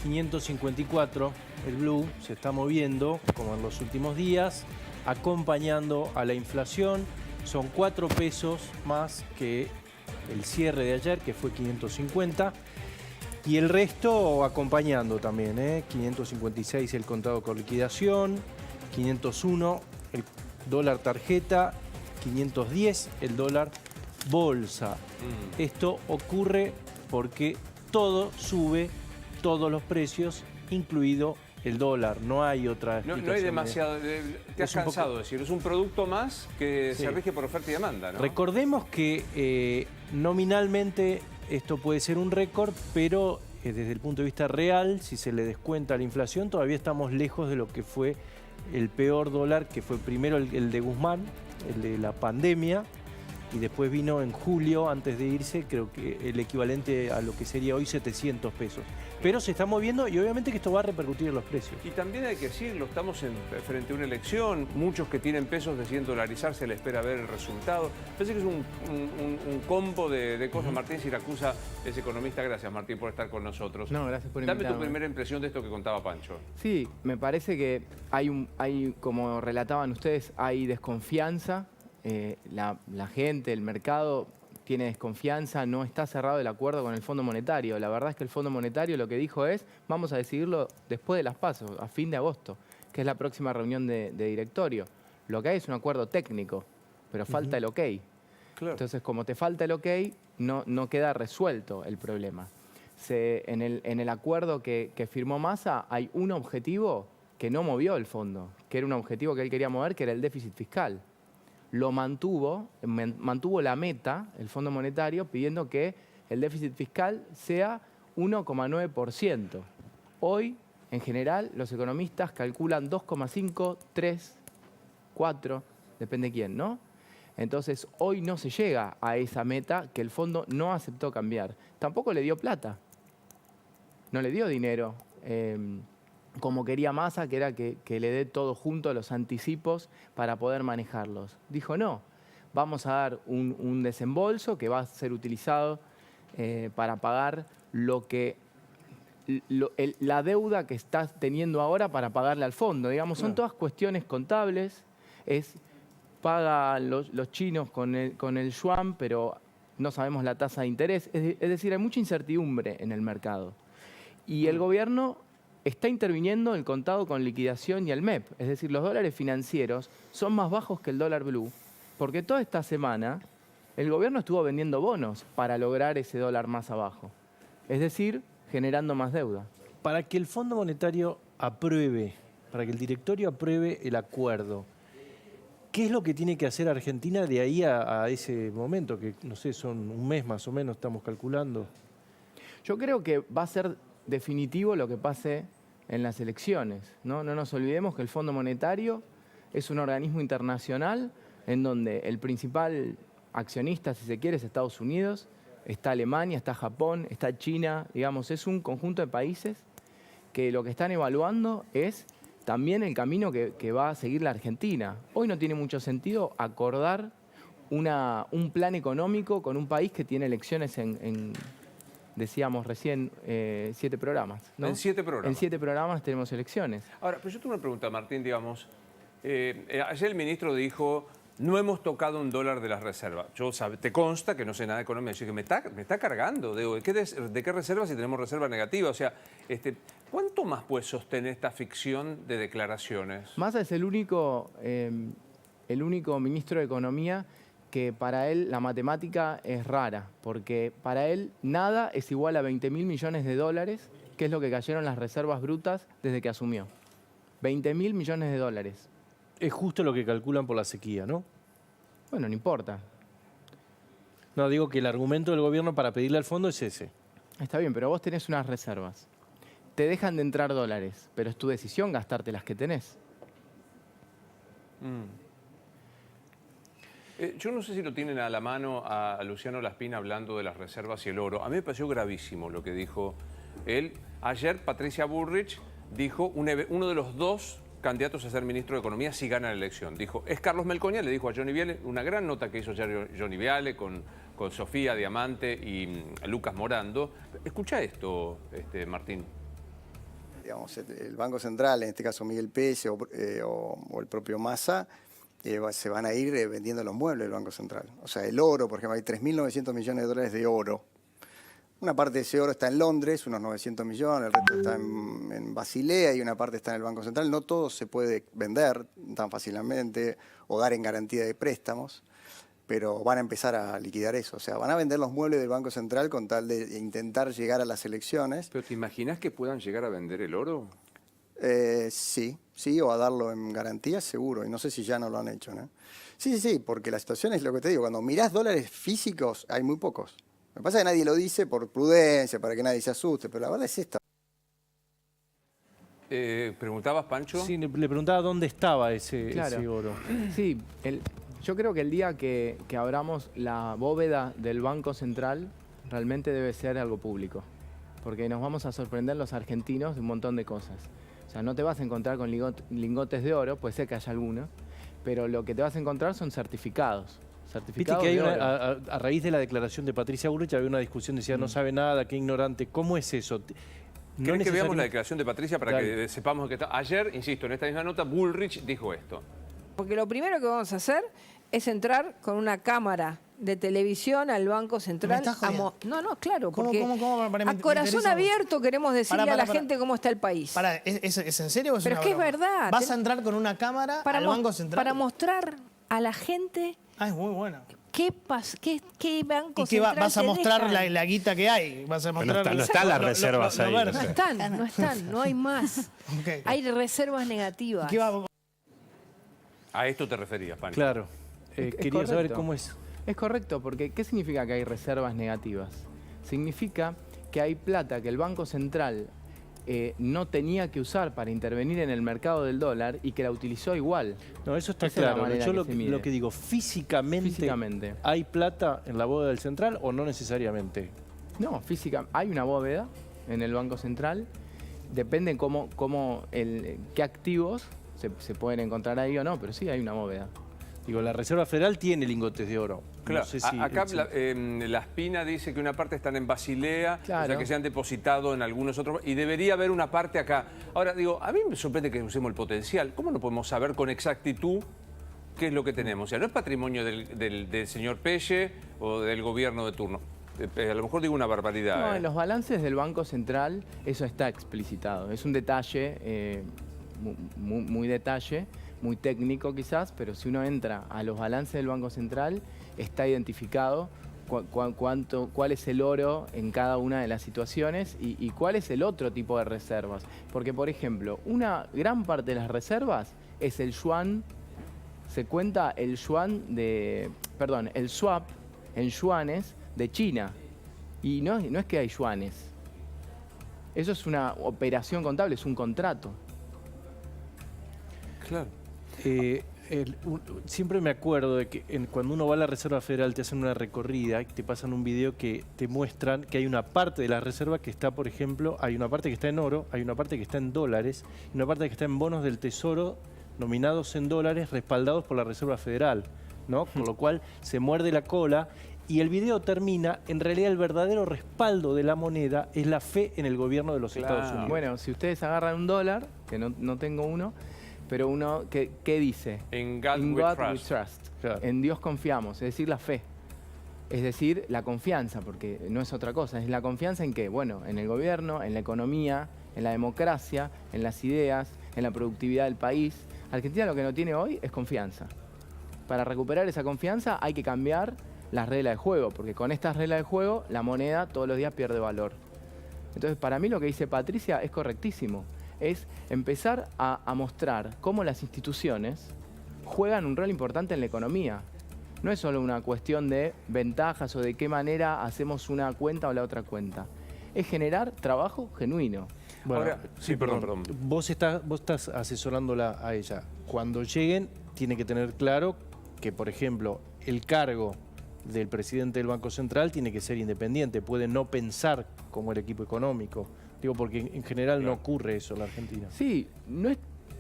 554, el blue, se está moviendo, como en los últimos días, acompañando a la inflación. Son 4 pesos más que el cierre de ayer, que fue 550. Y el resto acompañando también, 556 el contado con liquidación, 501 el dólar tarjeta, 510 el dólar bolsa. Esto ocurre porque todo sube, todos los precios, incluido el dólar. No hay otra explicación. No hay demasiado. Te has cansado de decir, es un producto más que se rige por oferta y demanda, ¿no? Recordemos que nominalmente esto puede ser un récord, pero desde el punto de vista real, si se le descuenta la inflación, todavía estamos lejos de lo que fue el peor dólar, que fue primero el de Guzmán, el de la pandemia, y después vino en julio, antes de irse, creo que el equivalente a lo que sería hoy 700 pesos. Pero se está moviendo y obviamente que esto va a repercutir en los precios. Y también hay que decirlo, estamos frente a una elección, muchos que tienen pesos deciden dolarizarse, le espera ver el resultado. Parece que es un combo de cosas. Martín Siracusa es economista. Gracias, Martín, por estar con nosotros. No, gracias por invitarme. Dame tu primera impresión de esto que contaba Pancho. Sí, me parece que hay, como relataban ustedes, hay desconfianza. La gente, el mercado tiene desconfianza, no está cerrado el acuerdo con el Fondo Monetario. La verdad es que el Fondo Monetario lo que dijo es, vamos a decidirlo después de las PASO, a fin de agosto, que es la próxima reunión de directorio. Lo que hay es un acuerdo técnico, pero falta el ok. Claro. Entonces, como te falta el ok, no queda resuelto el problema. En el acuerdo que firmó Massa hay un objetivo que no movió el fondo, que era un objetivo que él quería mover, que era el déficit fiscal. Lo mantuvo la meta, el Fondo Monetario, pidiendo que el déficit fiscal sea 1,9%. Hoy, en general, los economistas calculan 2,5, 3, 4, depende quién, ¿no? Entonces, hoy no se llega a esa meta que el fondo no aceptó cambiar. Tampoco le dio plata, no le dio dinero. Como quería Massa, que era que le dé todo junto, los anticipos, para poder manejarlos. Dijo, no, vamos a dar un desembolso que va a ser utilizado para pagar la deuda que estás teniendo ahora para pagarle al fondo. Digamos, son todas cuestiones contables, pagan los chinos con el yuan, pero no sabemos la tasa de interés. Es decir, hay mucha incertidumbre en el mercado. Y el gobierno está interviniendo el contado con liquidación y el MEP. Es decir, los dólares financieros son más bajos que el dólar blue, porque toda esta semana el gobierno estuvo vendiendo bonos para lograr ese dólar más abajo. Es decir, generando más deuda. Para que el Fondo Monetario apruebe, para que el directorio apruebe el acuerdo, ¿qué es lo que tiene que hacer Argentina de ahí a ese momento? Que, no sé, son un mes más o menos, estamos calculando. Yo creo que va a ser definitivo lo que pase en las elecciones, ¿no? No nos olvidemos que el Fondo Monetario es un organismo internacional en donde el principal accionista, si se quiere, es Estados Unidos, está Alemania, está Japón, está China, digamos, es un conjunto de países que lo que están evaluando es también el camino que va a seguir la Argentina. Hoy no tiene mucho sentido acordar un plan económico con un país que tiene elecciones decíamos recién, 7 programas, ¿no? En 7 programas. En 7 programas tenemos elecciones. Ahora, pero yo tengo una pregunta, Martín, digamos. Ayer el ministro dijo, no hemos tocado un dólar de las reservas. Te consta que no sé nada de economía. Yo dije, me está cargando. Digo, ¿de qué reservas si tenemos reserva negativa? O sea, ¿cuánto más puede sostener esta ficción de declaraciones? Massa es el único ministro de Economía que para él la matemática es rara, porque para él nada es igual a 20.000 millones de dólares, que es lo que cayeron las reservas brutas desde que asumió. 20.000 millones de dólares. Es justo lo que calculan por la sequía, ¿no? Bueno, no importa. No, digo que el argumento del gobierno para pedirle al fondo es ese. Está bien, pero vos tenés unas reservas. Te dejan de entrar dólares, pero es tu decisión gastarte las que tenés. Yo no sé si lo tienen a la mano a Luciano Laspina hablando de las reservas y el oro. A mí me pareció gravísimo lo que dijo él. Ayer Patricia Bullrich dijo, uno de los 2 candidatos a ser ministro de Economía si gana la elección. Dijo, es Carlos Melconian, le dijo a Johnny Viale, una gran nota que hizo Johnny Viale con Sofía Diamante y Lucas Morando. Escucha esto, Martín. digamos, el Banco Central, en este caso Miguel Pérez o el propio Massa, se van a ir vendiendo los muebles del Banco Central. O sea, el oro, por ejemplo, hay 3.900 millones de dólares de oro. Una parte de ese oro está en Londres, unos 900 millones, el resto está en Basilea y una parte está en el Banco Central. No todo se puede vender tan fácilmente o dar en garantía de préstamos, pero van a empezar a liquidar eso. O sea, van a vender los muebles del Banco Central con tal de intentar llegar a las elecciones. ¿Pero te imaginas que puedan llegar a vender el oro? Sí, o a darlo en garantía, seguro. Y no sé si ya no lo han hecho, ¿no? Sí, porque la situación es lo que te digo. Cuando mirás dólares físicos, hay muy pocos. Lo que pasa es que nadie lo dice por prudencia, para que nadie se asuste, pero la verdad es esta. ¿Preguntabas, Pancho? Sí, le preguntaba dónde estaba ese oro. Sí, yo creo que el día que abramos la bóveda del Banco Central, realmente debe ser algo público. Porque nos vamos a sorprender los argentinos de un montón de cosas. O sea, no te vas a encontrar con lingotes de oro, puede ser que haya alguno, pero lo que te vas a encontrar son certificados. Viste que hay a raíz de la declaración de Patricia Bullrich había una discusión, decía no sabe nada, qué ignorante. ¿Cómo es eso? ¿Querés que veamos la declaración de Patricia para que sepamos que está? Ayer, insisto, en esta misma nota, Bullrich dijo esto. Porque lo primero que vamos a hacer es entrar con una cámara de televisión al Banco Central. No, claro, porque ¿Cómo? A corazón abierto queremos decirle a la gente cómo está el país. ¿Es en serio o es Pero una es que broma? es verdad. ¿Vas a entrar con una cámara al Banco Central? Para mostrar a la gente es muy buena. qué Banco ¿Y qué Central vas a te mostrar dejan. la guita que hay? ¿Vas a mostrar no están las reservas ahí. No están, no hay más. Okay. Hay reservas negativas. ¿Qué va? A esto te referías, Pancho. Claro. Quería saber cómo es. Es correcto, porque ¿qué significa que hay reservas negativas? Significa que hay plata que el Banco Central no tenía que usar para intervenir en el mercado del dólar y que la utilizó igual. No, eso está Esa es la claro. manera Yo que se mide. lo que digo, físicamente, ¿hay plata en la bóveda del Central o no necesariamente? No, hay una bóveda en el Banco Central. Depende qué activos se pueden encontrar ahí o no, pero sí hay una bóveda. Digo, la Reserva Federal tiene lingotes de oro. Claro, no sé si acá la Espina dice que una parte están en Basilea, Claro. o sea que se han depositado en algunos otros, y debería haber una parte acá. Ahora, digo, a mí me sorprende que usemos el potencial. ¿Cómo no podemos saber con exactitud qué es lo que tenemos? O sea, no es patrimonio del señor Pelle o del gobierno de turno. A lo mejor digo una barbaridad. No, en los balances del Banco Central eso está explicitado. Es un detalle, muy detalle, muy técnico quizás, pero si uno entra a los balances del Banco Central, está identificado cuál es el oro en cada una de las situaciones y cuál es el otro tipo de reservas. Porque, por ejemplo, una gran parte de las reservas es el yuan, se cuenta el el swap en yuanes de China. Y no es que hay yuanes. Eso es una operación contable, es un contrato. Claro. Siempre me acuerdo de que cuando uno va a la Reserva Federal te hacen una recorrida y te pasan un video que te muestran que hay una parte de la reserva que está, por ejemplo, hay una parte que está en oro, hay una parte que está en dólares y una parte que está en bonos del Tesoro nominados en dólares respaldados por la Reserva Federal, ¿no? Con lo cual se muerde la cola y el video termina, en realidad el verdadero respaldo de la moneda es la fe en el gobierno de los Estados Unidos. Bueno, si ustedes agarran un dólar, que no tengo uno, pero uno, ¿qué dice? In God we trust. Claro. En Dios confiamos, es decir, la fe. Es decir, la confianza, porque no es otra cosa. Es la confianza en qué? Bueno, en el gobierno, en la economía, en la democracia, en las ideas, en la productividad del país. Argentina lo que no tiene hoy es confianza. Para recuperar esa confianza hay que cambiar las reglas de juego, porque con estas reglas de juego la moneda todos los días pierde valor. Entonces, para mí lo que dice Patricia es correctísimo. Es empezar a mostrar cómo las instituciones juegan un rol importante en la economía. No es solo una cuestión de ventajas o de qué manera hacemos una cuenta o la otra cuenta. Es generar trabajo genuino. Bueno, Ahora, sí, perdón. Vos estás asesorándola a ella. Cuando lleguen, tiene que tener claro que, por ejemplo, el cargo del presidente del Banco Central tiene que ser independiente, puede no pensar como el equipo económico. Digo, porque en general no ocurre eso en la Argentina. Sí,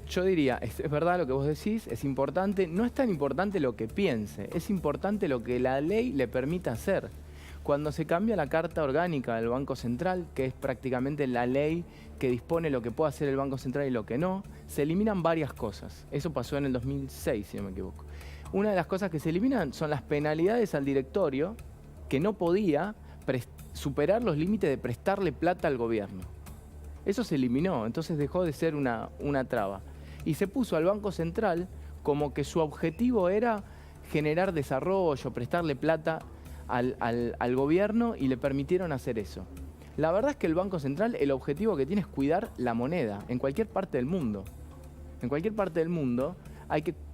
yo diría, es verdad lo que vos decís, es importante, no es tan importante lo que piense, es importante lo que la ley le permita hacer. Cuando se cambia la Carta Orgánica del Banco Central, que es prácticamente la ley que dispone lo que puede hacer el Banco Central y lo que no, se eliminan varias cosas. Eso pasó en el 2006, si no me equivoco. Una de las cosas que se eliminan son las penalidades al directorio, que no podía superar los límites de prestarle plata al gobierno. Eso se eliminó, entonces dejó de ser una traba. Y se puso al Banco Central como que su objetivo era generar desarrollo, prestarle plata al gobierno, y le permitieron hacer eso. La verdad es que el Banco Central, el objetivo que tiene es cuidar la moneda en cualquier parte del mundo. En cualquier parte del mundo,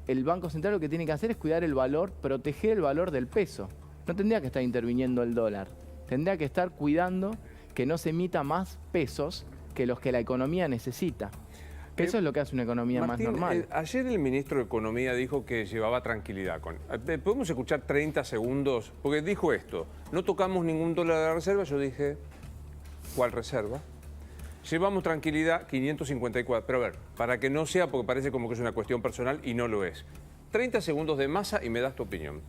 el Banco Central lo que tiene que hacer es cuidar el valor, proteger el valor del peso. No tendría que estar interviniendo el dólar. Tendría que estar cuidando que no se emita más pesos que los que la economía necesita. Que eso es lo que hace una economía Martín, más normal. Ayer el ministro de Economía dijo que llevaba tranquilidad. ¿Podemos escuchar 30 segundos? Porque dijo esto: no tocamos ningún dólar de la reserva. Yo dije, ¿cuál reserva? Llevamos tranquilidad, 554. Pero a ver, para que no sea, porque parece como que es una cuestión personal y no lo es. 30 segundos de Massa y me das tu opinión.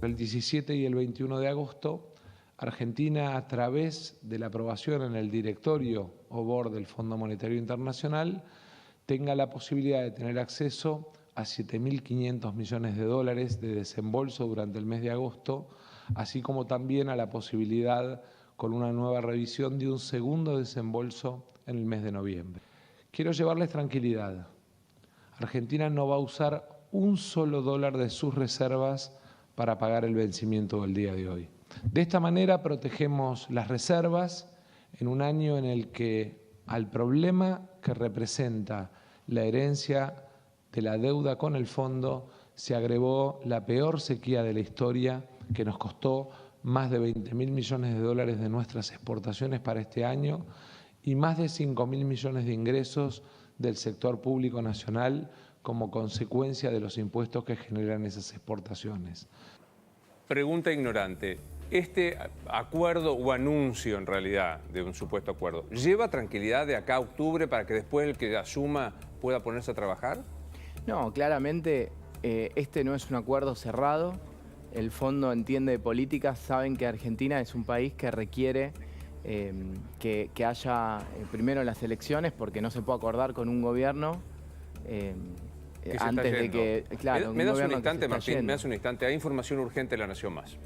El 17 y el 21 de agosto, Argentina, a través de la aprobación en el directorio o board del Fondo Monetario Internacional, tenga la posibilidad de tener acceso a 7.500 millones de dólares de desembolso durante el mes de agosto, así como también a la posibilidad, con una nueva revisión, de un segundo desembolso en el mes de noviembre. Quiero llevarles tranquilidad. Argentina no va a usar un solo dólar de sus reservas para pagar el vencimiento del día de hoy. De esta manera protegemos las reservas en un año en el que al problema que representa la herencia de la deuda con el fondo se agregó la peor sequía de la historia, que nos costó más de 20.000 millones de dólares de nuestras exportaciones para este año y más de 5.000 millones de ingresos del sector público nacional como consecuencia de los impuestos que generan esas exportaciones. Pregunta ignorante. ¿Este acuerdo o anuncio, en realidad, de un supuesto acuerdo, lleva tranquilidad de acá a octubre para que después el que asuma pueda ponerse a trabajar? No, claramente este no es un acuerdo cerrado. El fondo entiende de política, saben que Argentina es un país que requiere que haya primero las elecciones, porque no se puede acordar con un gobierno antes de que... Claro, me das un instante, Martín, me das un instante. Hay información urgente de La Nación Más.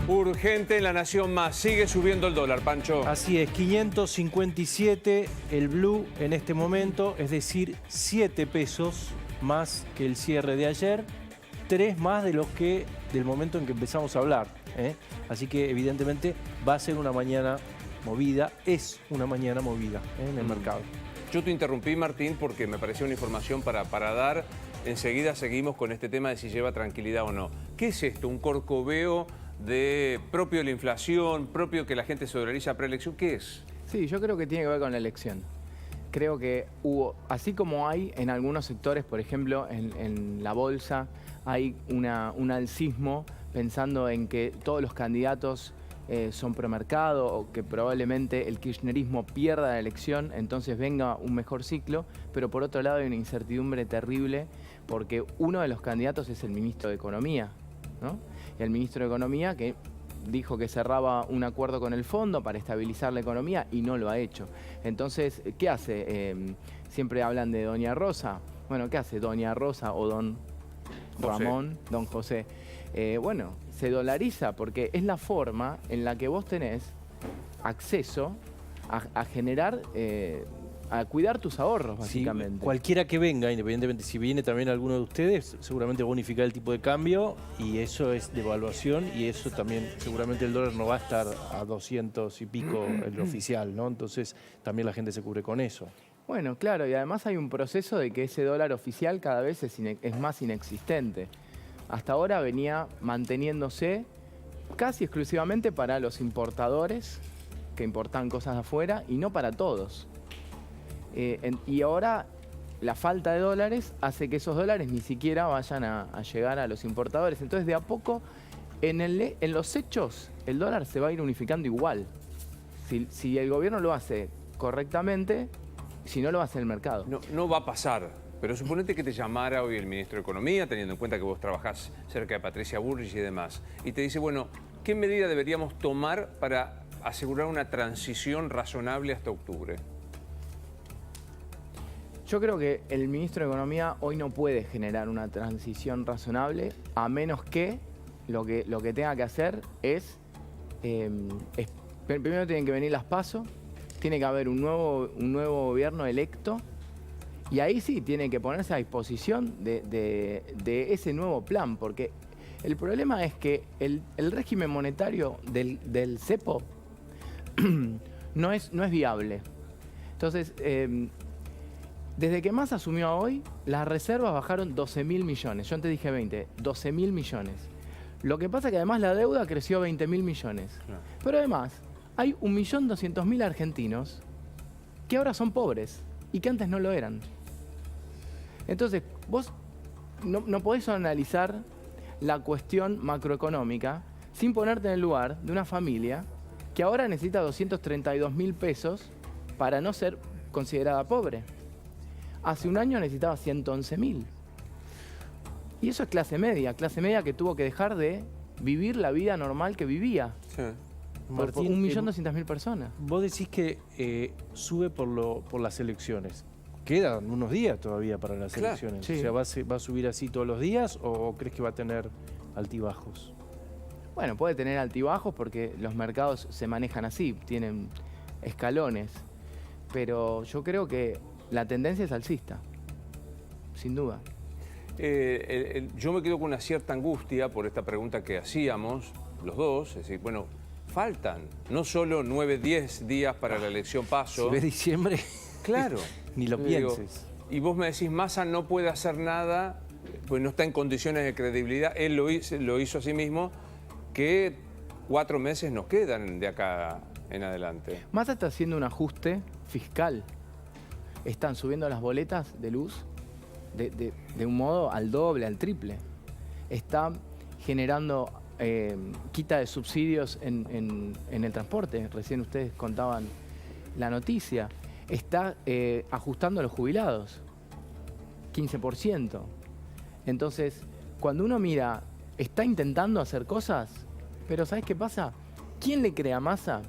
Urgente en La Nación Más. Sigue subiendo el dólar, Pancho. Así es, 557 el blue en este momento, es decir, 7 pesos más que el cierre de ayer, 3 más de los que del momento en que empezamos a hablar. Así que evidentemente va a ser una mañana movida, es una mañana movida en el mercado. Yo te interrumpí, Martín, porque me pareció una información para dar. Enseguida seguimos con este tema de si lleva tranquilidad o no. ¿Qué es esto? ¿Un corcoveo propio de la inflación, propio que la gente se dolariza preelección? ¿Qué es? Sí, yo creo que tiene que ver con la elección. Creo que así como hay en algunos sectores, por ejemplo, en la bolsa, hay un alcismo pensando en que todos los candidatos son promercado o que probablemente el kirchnerismo pierda la elección, entonces venga un mejor ciclo, pero por otro lado hay una incertidumbre terrible porque uno de los candidatos es el ministro de Economía, ¿no? Y el ministro de Economía que dijo que cerraba un acuerdo con el fondo para estabilizar la economía y no lo ha hecho. Entonces, ¿qué hace? Siempre hablan de Doña Rosa. Bueno, ¿qué hace Doña Rosa o Don Ramón, Don José? Bueno, se dolariza porque es la forma en la que vos tenés acceso a generar, a cuidar tus ahorros, básicamente. Sí, cualquiera que venga, independientemente si viene también alguno de ustedes, seguramente va a unificar el tipo de cambio y eso es devaluación y eso también, seguramente el dólar no va a estar a 200 y pico el oficial, ¿no? Entonces también la gente se cubre con eso. Bueno, claro, y además hay un proceso de que ese dólar oficial cada vez es más inexistente. Hasta ahora venía manteniéndose casi exclusivamente para los importadores que importan cosas de afuera y no para todos. Y ahora la falta de dólares hace que esos dólares ni siquiera vayan a llegar a los importadores. Entonces, de a poco, en los hechos, el dólar se va a ir unificando igual. Si el gobierno lo hace correctamente, Si no, lo va a hacer el mercado. No va a pasar. Pero suponete que te llamara hoy el ministro de Economía, teniendo en cuenta que vos trabajás cerca de Patricia Bullrich y demás, y te dice, bueno, ¿qué medida deberíamos tomar para asegurar una transición razonable hasta octubre? Yo creo que el ministro de Economía hoy no puede generar una transición razonable, a menos que lo que tenga que hacer es primero tienen que venir las PASO, tiene que haber un nuevo gobierno electo, y ahí sí tiene que ponerse a disposición de ese nuevo plan, porque el problema es que el régimen monetario del cepo no es viable. Entonces, desde que Massa asumió a hoy, las reservas bajaron 12.000 millones. Yo antes dije 20, 12.000 millones. Lo que pasa es que además la deuda creció 20.000 millones. Claro. Pero además, hay 1.200.000 argentinos que ahora son pobres y que antes no lo eran. Entonces, vos no podés analizar la cuestión macroeconómica sin ponerte en el lugar de una familia que ahora necesita 232.000 pesos para no ser considerada pobre. Hace un año necesitaba 111.000. Y eso es clase media que tuvo que dejar de vivir la vida normal que vivía. Sí. Martín, 1.200.000 personas. Vos decís que sube por las elecciones. Quedan unos días todavía para las elecciones. Sí. O sea, ¿va a subir así todos los días o crees que va a tener altibajos? Bueno, puede tener altibajos porque los mercados se manejan así, tienen escalones. Pero yo creo que la tendencia es alcista, sin duda. Yo me quedo con una cierta angustia por esta pregunta que hacíamos los dos. Es decir, bueno, faltan no solo 9, 10 días para la elección PASO. Si ves diciembre, claro. Ni lo pienses. Y vos me decís, Massa no puede hacer nada, pues no está en condiciones de credibilidad. Él lo hizo a sí mismo, que 4 meses nos quedan de acá en adelante. Massa está haciendo un ajuste fiscal. Están subiendo las boletas de luz de un modo al doble, al triple. Está generando quita de subsidios en el transporte. Recién ustedes contaban la noticia. Está ajustando a los jubilados, 15%. Entonces, cuando uno mira, está intentando hacer cosas, pero ¿sabes qué pasa? ¿Quién le cree a Massa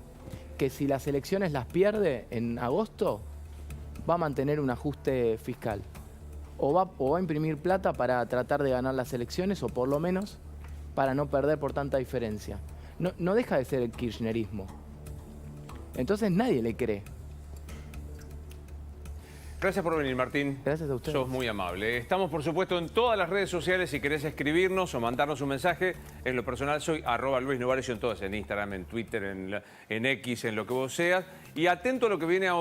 que si las elecciones las pierde en agosto, va a mantener un ajuste fiscal? O va a imprimir plata para tratar de ganar las elecciones, o por lo menos para no perder por tanta diferencia. No deja de ser el kirchnerismo. Entonces nadie le cree. Gracias por venir, Martín. Gracias a ustedes. Sos muy amable. Estamos, por supuesto, en todas las redes sociales. Si querés escribirnos o mandarnos un mensaje, en lo personal soy @Luis Novares, en todas, en Instagram, en Twitter, en X, en lo que vos seas. Y atento a lo que viene ahora.